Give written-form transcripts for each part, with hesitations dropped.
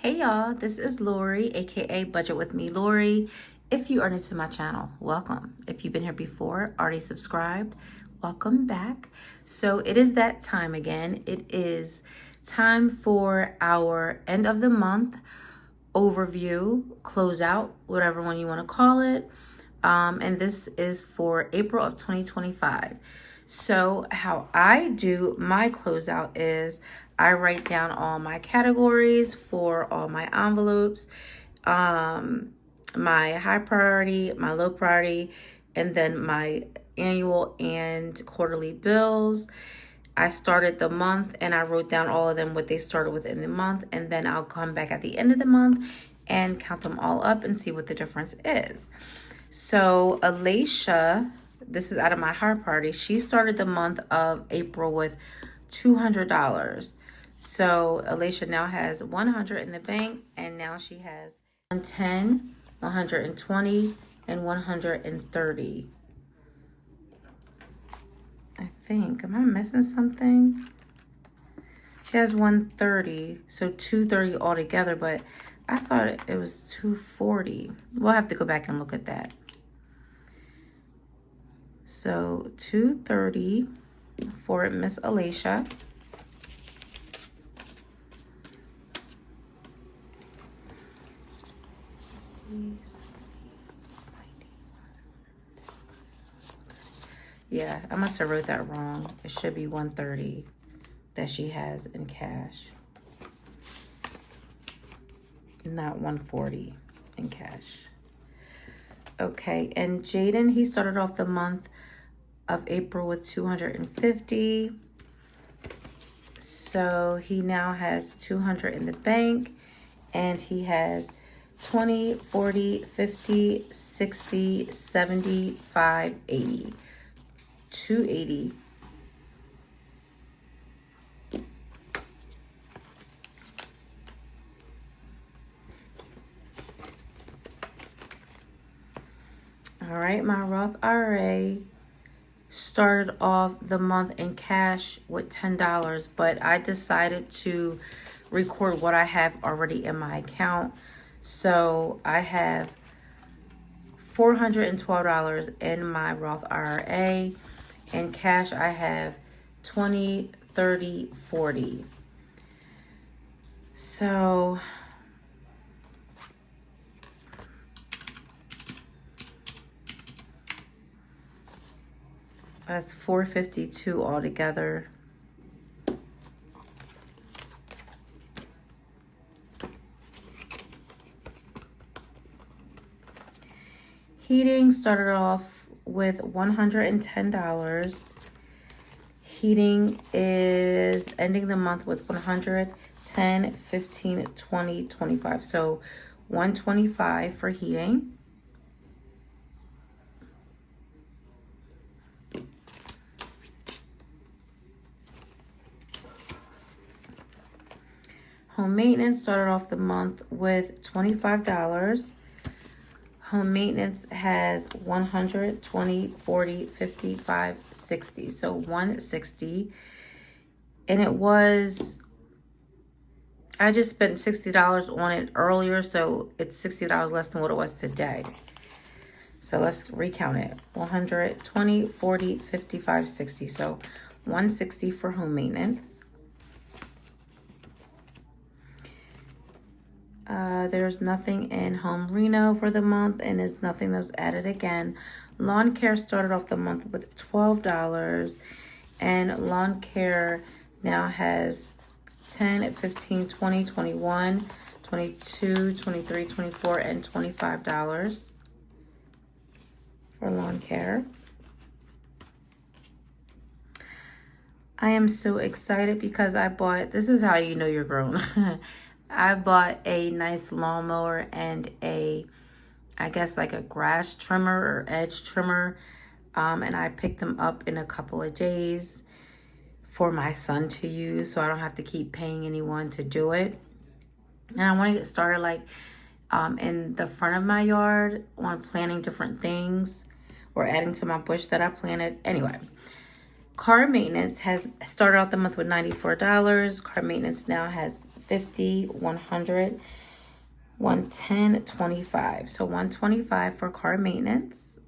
Hey y'all, this is Lori, aka Budget with Me Lori. If you are new to my channel, welcome. If you've been here before, already subscribed, welcome back. So it is that time again. It is time for our end of the month overview, closeout, whatever one you want to call it. And this is for April of 2025. So how I do my closeout is I write down all my categories for all my envelopes, my high priority, my low priority, and then my annual and quarterly bills. I started the month and I wrote down all of them, what they started within the month, and then I'll come back at the end of the month and count them all up and see what the difference is. So Alicia, this is out of my heart party, she started the month of April with $200. So Alicia now has 100 in the bank, and now she has 110, 120, and 130. I think, am I missing something? She has 130, so 230 altogether, but I thought it was 240. We'll have to go back and look at that. So 230 for Miss Alicia. Yeah, I must have wrote that wrong. It should be 130 that she has in cash, not 140 in cash. Okay, and Jaden, he started off the month of April with 250. So he now has 200 in the bank, and he has 20, 40, 50, 60, 75, 80. 280. All right, my Roth IRA started off the month in cash with $10, but I decided to record what I have already in my account. So I have $412 in my Roth IRA. In cash, I have 20, 30, 40. So that's 452 altogether. Heating started off with $110. Heating is ending the month with 100, 10, 15, 20, 25. So 125 for heating. Home maintenance started off the month with $25. Home maintenance has 100, 20, 40, 55, 60. So 160. And it was, I just spent $60 on it earlier, so it's $60 less than what it was today. So let's recount it. 100, 20, 40, 55, 60. So 160 for home maintenance. There's nothing in home reno for the month, and there's nothing that's added again. Lawn care started off the month with $12, and lawn care now has 10, 15, 20, 21, 22, 23, 24, and $25 for lawn care. I am so excited because I bought, this is how you know you're grown. I bought a nice lawnmower and I guess like a grass trimmer or edge trimmer. And I picked them up in a couple of days for my son to use, so I don't have to keep paying anyone to do it. And I want to get started like in the front of my yard on planting different things or adding to my bush that I planted. Anyway, Car maintenance has started out the month with $94. Car maintenance now has 50, 100, 110, 25. So 125 for car maintenance.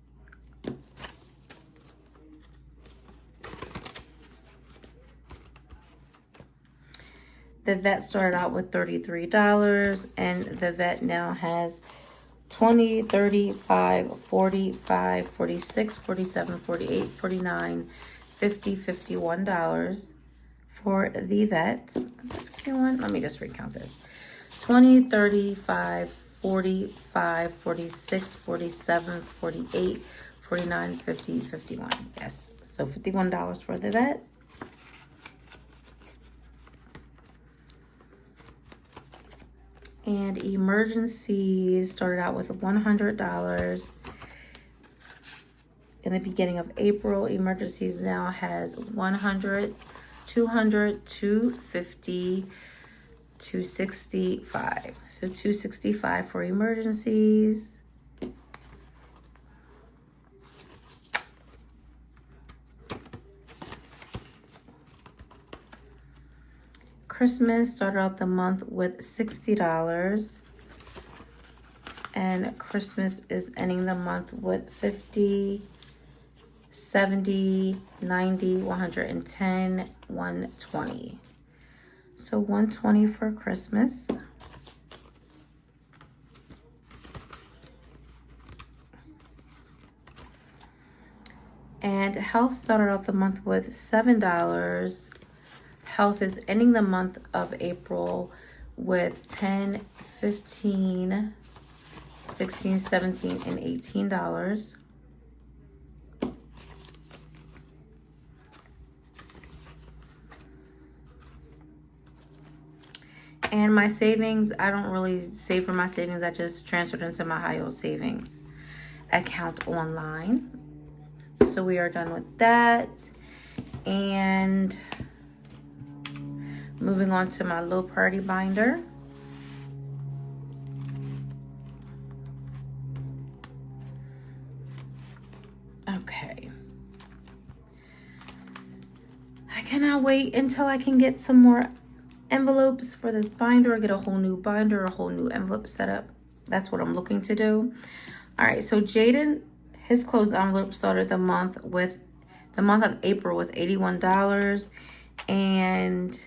The vet started out with $33, and the vet now has 20, 35, 45, 46, 47, 48, 49, 50, $51 for the vet. Is that 51? Let me just recount this. 20, 35, 45, 46, 47, 48, 49, 50, 51. Yes, so $51 for the vet. And emergencies started out with $100 in the beginning of April. Emergencies now has 100, 200, 250, 265. So 265 for emergencies. Christmas started out the month with $60, and Christmas is ending the month with 50, 70, 90, 110, 120. So 120 for Christmas. And health started out the month with $7. Health is ending the month of April with 10, 15, 16, 17, and $18. And my savings, I don't really save for my savings. I just transferred into my high yield savings account online. So we are done with that. And moving on to my low priority binder. Okay. I cannot wait until I can get some more envelopes for this binder, or get a whole new binder, a whole new envelope setup. That's what I'm looking to do. All right, so Jaden, his closed envelope started the month of April with $81, and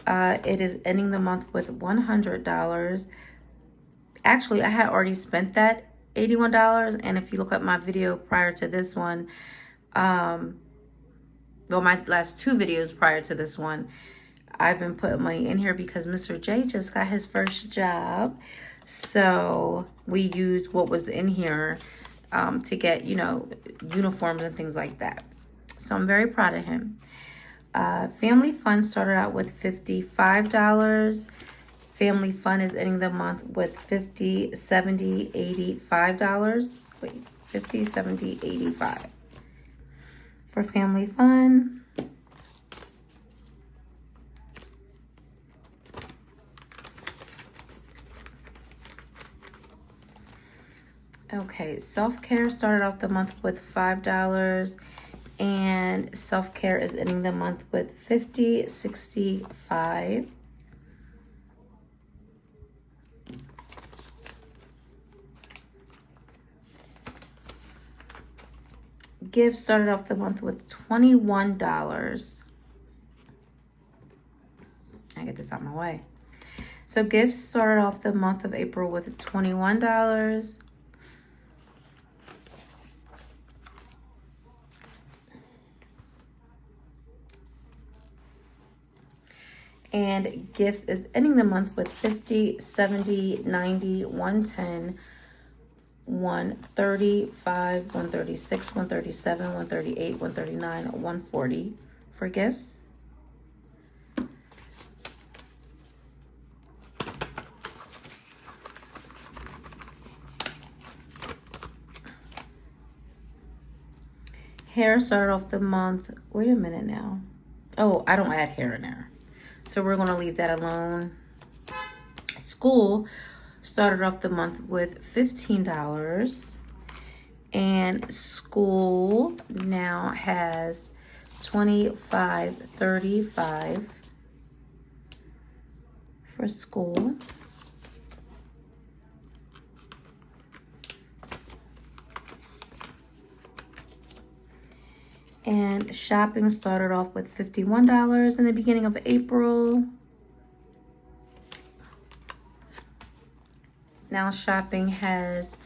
it is ending the month with $100. Actually, I had already spent that $81, and if you look at my video prior to this one, well, my last two videos prior to this one, I've been putting money in here because Mr. J just got his first job. So we used what was in here to get, uniforms and things like that. So I'm very proud of him. Family Fun started out with $55. Family Fun is ending the month with $50, $70, $85. Wait, $50, $70, $85 for Family Fun. Okay, self-care started off the month with $5, and self-care is ending the month with $50, $65. Gifts started off the month with $21. I get this out of my way. So gifts started off the month of April with $21. And gifts is ending the month with 50, 70, 90, 110, 135, 136, 137, 138, 139, 140 for gifts. Hair started off the month, wait a minute now. Oh, I don't add hair in there. So we're going to leave that alone. School started off the month with $15. And school now has $25.35 for school. And shopping started off with $51 in the beginning of April. Now shopping has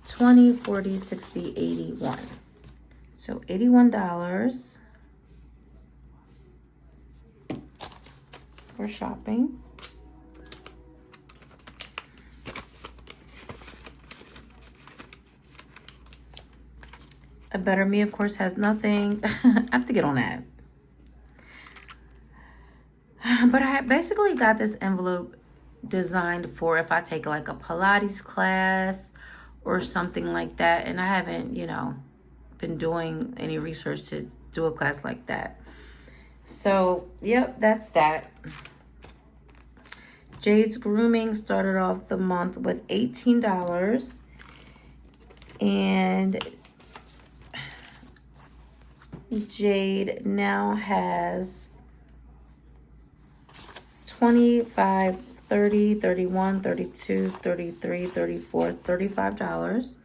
20, 40, 60, 81. So $81 for shopping. A Better Me, of course, has nothing. I have to get on that. But I basically got this envelope designed for if I take like a Pilates class or something like that. And I haven't, been doing any research to do a class like that. So, yep, that's that. Jade's Grooming started off the month with $18. And Jade now has 25, 30, 31, 32, 33, 34, $35.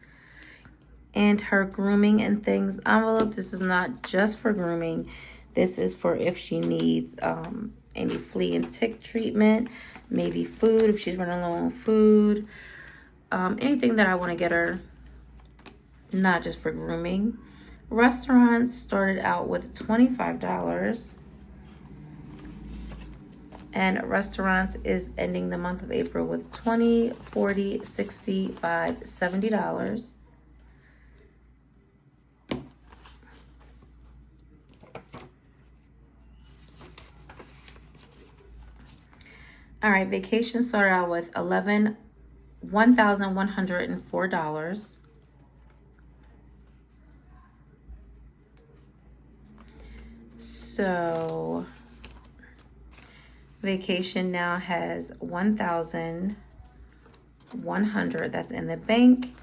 And her grooming and things envelope, this is not just for grooming. This is for if she needs any flea and tick treatment, maybe food, if she's running low on food. Anything that I want to get her, not just for grooming. Restaurants started out with $25. And restaurants is ending the month of April with $20, $40, $65, $70. All right, vacation started out with $1,104. So vacation now has 1,100 that's in the bank,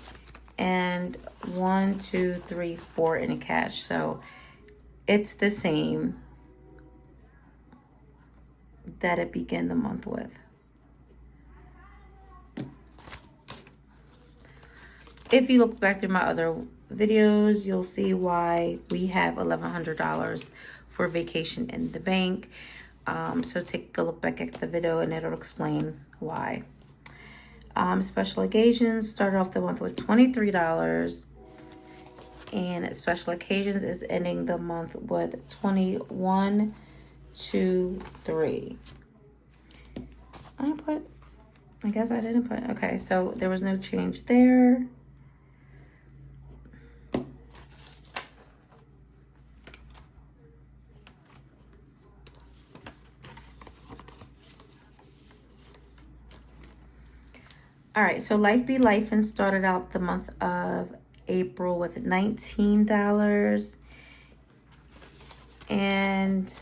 and 1, 2, 3, 4 in cash. So it's the same that it began the month with. If you look back through my other videos, you'll see why we have $1,100 for vacation in the bank. So take a look back at the video and it'll explain why. Special occasions started off the month with $23. And special occasions is ending the month with 21, 2, 3. I guess I didn't put, okay, so there was no change there. All right, so Life Be Life and started out the month of April with $19. And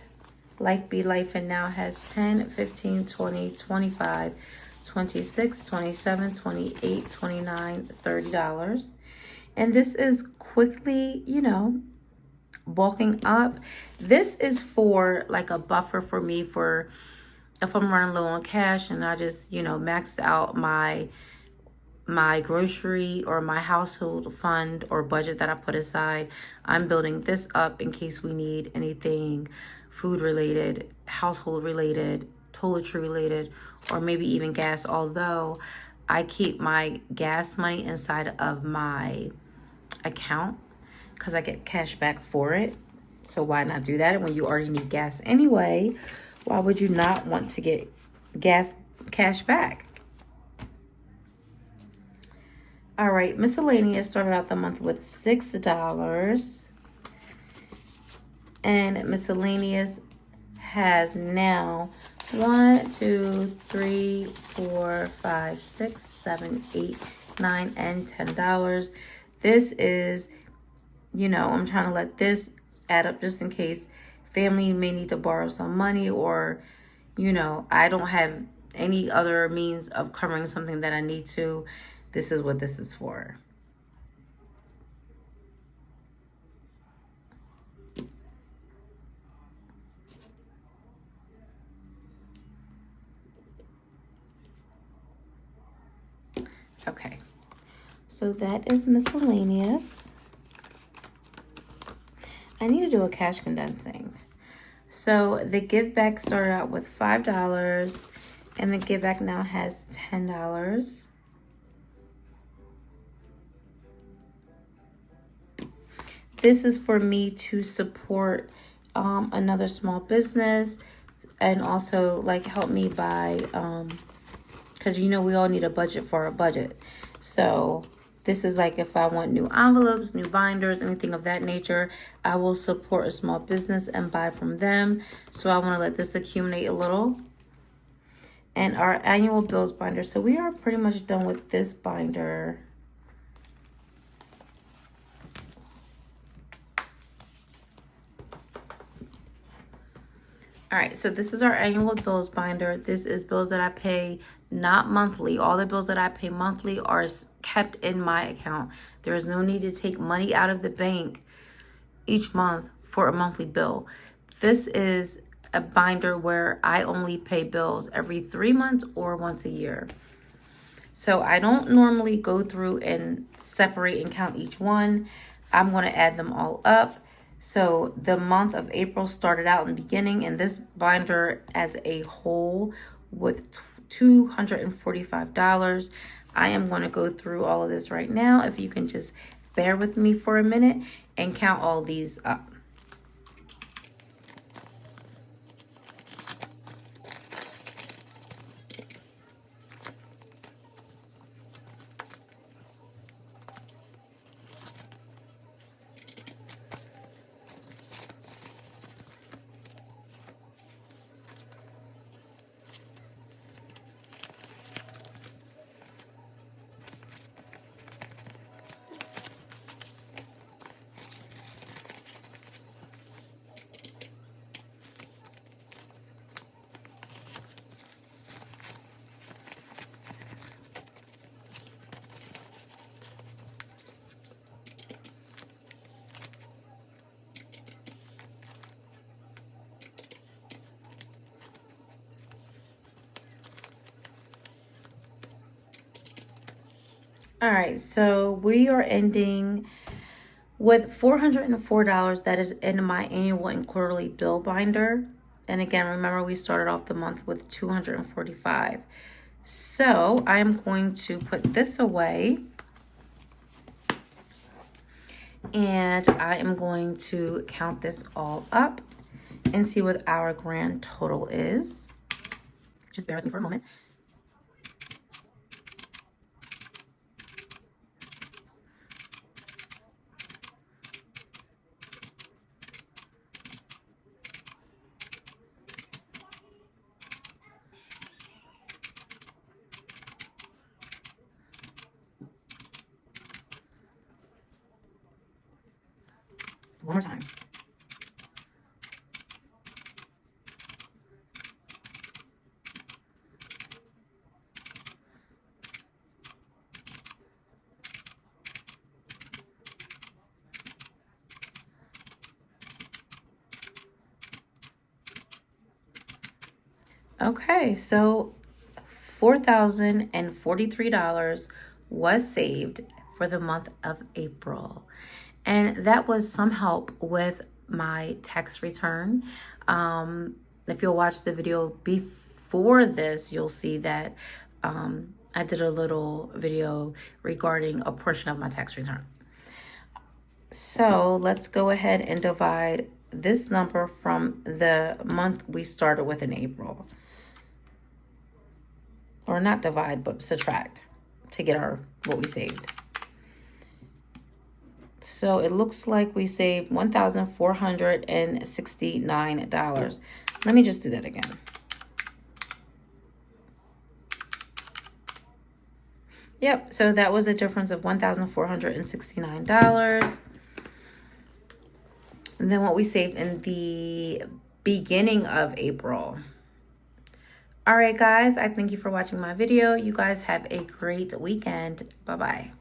Life Be Life and now has 10, 15, 20, 25, 26, 27, 28, 29, $30. And this is quickly, bulking up. This is for like a buffer for me for if I'm running low on cash and I just, maxed out my grocery or my household fund or budget that I put aside. I'm building this up in case we need anything food related, household related, toiletry related, or maybe even gas. Although I keep my gas money inside of my account because I get cash back for it. So why not do that? And when you already need gas anyway, why would you not want to get cash back? All right, miscellaneous started out the month with $6. And miscellaneous has now 1, 2, 3, 4, 5, 6, 7, 8, 9, and $10. This is, I'm trying to let this add up just in case family may need to borrow some money, or, I don't have any other means of covering something that I need to. This is what this is for. Okay, so that is miscellaneous. I need to do a cash condensing. So the give back started out with $5, and the give back now has $10. This is for me to support another small business, and also like help me buy, because you know we all need a budget for our budget. So this is like if I want new envelopes, new binders, anything of that nature, I will support a small business and buy from them. So I want to let this accumulate a little. And our annual bills binder. So we are pretty much done with this binder. All right, so this is our annual bills binder. This is bills that I pay not monthly. All the bills that I pay monthly are kept in my account. There is no need to take money out of the bank each month for a monthly bill. This is a binder where I only pay bills every 3 months or once a year. So I don't normally go through and separate and count each one. I'm going to add them all up. So the month of April started out in the beginning, and this binder as a whole with $245. I am going to go through all of this right now. If you can just bear with me for a minute and count all these up. All right, so we are ending with $404. That is in my annual and quarterly bill binder. And again, remember we started off the month with $245. So I'm going to put this away. And I am going to count this all up and see what our grand total is. Just bear with me for a moment. One more time. Okay, so $4,043 was saved for the month of April. And that was some help with my tax return. If you'll watch the video before this, you'll see that I did a little video regarding a portion of my tax return. So let's go ahead and divide this number from the month we started with in April. Or not divide, but subtract to get what we saved. So it looks like we saved $1,469. Let me just do that again. Yep, so that was a difference of $1,469. And then what we saved in the beginning of April. All right, guys, I thank you for watching my video. You guys have a great weekend. Bye-bye.